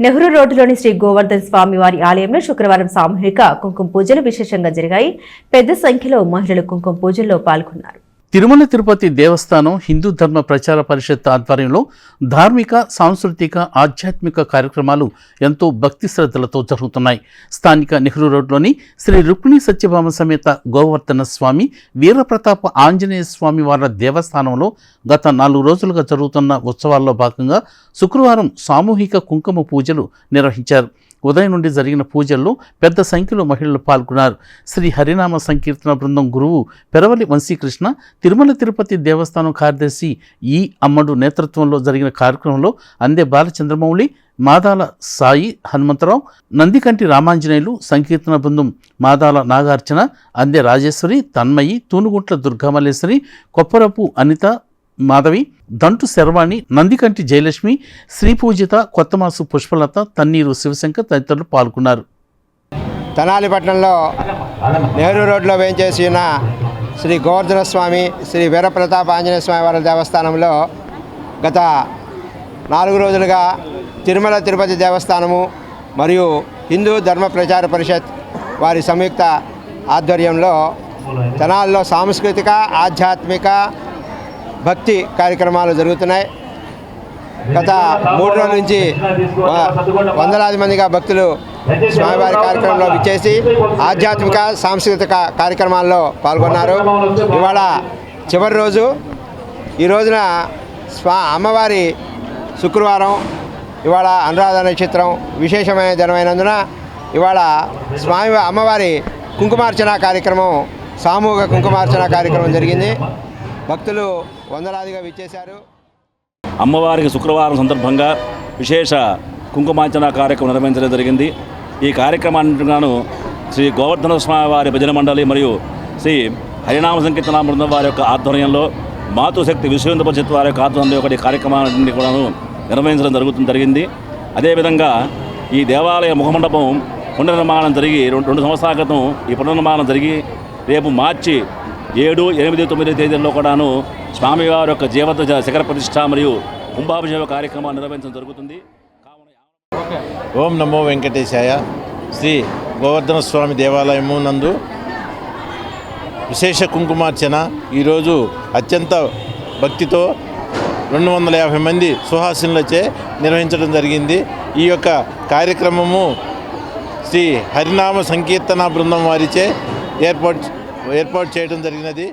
నెహ్రూ రోడ్డులోని శ్రీ గోవర్ధన్ స్వామి వారి ఆలయంలో శుక్రవారం సామూహిక కుంకుమ పూజలు విశేషంగా జరిగాయి. పెద్ద సంఖ్యలో మహిళలు కుంకుమ పూజల్లో పాల్గొన్నారు. తిరుమల తిరుపతి దేవస్థానం హిందూ ధర్మ ప్రచార పరిషత్ ఆధ్వర్యంలో ధార్మిక, సాంస్కృతిక, ఆధ్యాత్మిక కార్యక్రమాలు ఎంతో భక్తి శ్రద్ధలతో జరుగుతున్నాయి. స్థానిక నెహ్రూ రోడ్లోని శ్రీ రుక్మిణి సత్యభామ సమేత గోవర్ధన స్వామి, వీరప్రతాప ఆంజనేయ స్వామి వారి దేవస్థానంలో గత 4 రోజులుగా జరుగుతున్న ఉత్సవాల్లో భాగంగా శుక్రవారం సామూహిక కుంకుమ పూజలు నిర్వహించారు. ఉదయం నుండి జరిగిన పూజల్లో పెద్ద సంఖ్యలో మహిళలు పాల్గొన్నారు. శ్రీ హరినామ సంకీర్తన బృందం గురువు పెరవలి వంశీకృష్ణ, తిరుమల తిరుపతి దేవస్థానం కార్యదర్శి ఈ అమ్మడు నేతృత్వంలో జరిగిన కార్యక్రమంలో అందే బాలచంద్రమౌళి, మాదాల సాయి హనుమంతరావు, నందికంటి రామాంజనేయులు, సంకీర్తన బృందం మాదాల నాగార్చన, అందే రాజేశ్వరి, తన్మయి, తూనుగుంట్ల దుర్గామల్లేశ్వరి, కొప్పరపు అనిత, మాధవి, దంటు శర్వాణి, నందికంటి జయలక్ష్మి, శ్రీపూజిత, కొత్తమాసు పుష్పలత, తన్నీరు శివశంకర్ తదితరులు పాల్గొన్నారు. తెనాలి పట్టణంలో నెహ్రూ రోడ్లో వేంచేసి ఉన్న శ్రీ గోవర్ధన స్వామి, శ్రీ వీరప్రతాప ఆంజనేయ స్వామి వారి దేవస్థానంలో గత 4 రోజులుగా తిరుమల తిరుపతి దేవస్థానము మరియు హిందూ ధర్మ ప్రచార పరిషత్ వారి సంయుక్త ఆధ్వర్యంలో తెనాలిలో సాంస్కృతిక, ఆధ్యాత్మిక, భక్తి కార్యక్రమాలు జరుగుతున్నాయి. గత 3 రోజుల నుంచి వందలాది మందిగా భక్తులు స్వామివారి కార్యక్రమంలో విచ్చేసి ఆధ్యాత్మిక, సాంస్కృతిక కార్యక్రమాల్లో పాల్గొన్నారు. ఇవాళ చివరి రోజు. ఈ రోజున అమ్మవారి శుక్రవారం, ఇవాళ అనురాధ నక్షత్రం, విశేషమైన దినమైనందున ఇవాళ అమ్మవారి కుంకుమార్చన కార్యక్రమం, సామూహిక కుంకుమార్చన కార్యక్రమం జరిగింది. భక్తులు వందలాదిగా విచ్చేశారు. అమ్మవారికి శుక్రవారం సందర్భంగా విశేష కుంకుమార్చన కార్యక్రమం నిర్వహించడం జరిగింది. ఈ కార్యక్రమానికి గాను శ్రీ గోవర్ధన స్వామి వారి భజన మండలి మరియు శ్రీ హరినామ సంకీర్తన బృందం వారి యొక్క ఆధ్వర్యంలో, మాతృశక్తి విశ్వ పరిషత్ వారి యొక్క ఆధ్వర్యంలో ఒకటి కార్యక్రమాన్ని కూడా నిర్వహించడం జరిగింది. అదేవిధంగా ఈ దేవాలయ ముఖమండపం పునర్నిర్మాణం జరిగి 2 సంవత్సరాల క్రితం ఈ పునర్నిర్మాణం జరిగి రేపు మార్చి 7, 8, 9 తేదీల్లో కూడాను స్వామివారి యొక్క జీవత శిఖర ప్రతిష్ఠ మరియు కుంభాభిషేక కార్యక్రమాలు నిర్వహించడం జరుగుతుంది. ఓం నమో వెంకటేశాయ. శ్రీ గోవర్ధన స్వామి దేవాలయము నందు విశేష కుంకుమార్చన ఈరోజు అత్యంత భక్తితో 250 మంది సుహాసినులచే నిర్వహించడం జరిగింది. ఈ యొక్క కార్యక్రమము శ్రీ హరినామ సంకీర్తన బృందం వారిచే ఏర్పాటు చేయడం జరిగినది.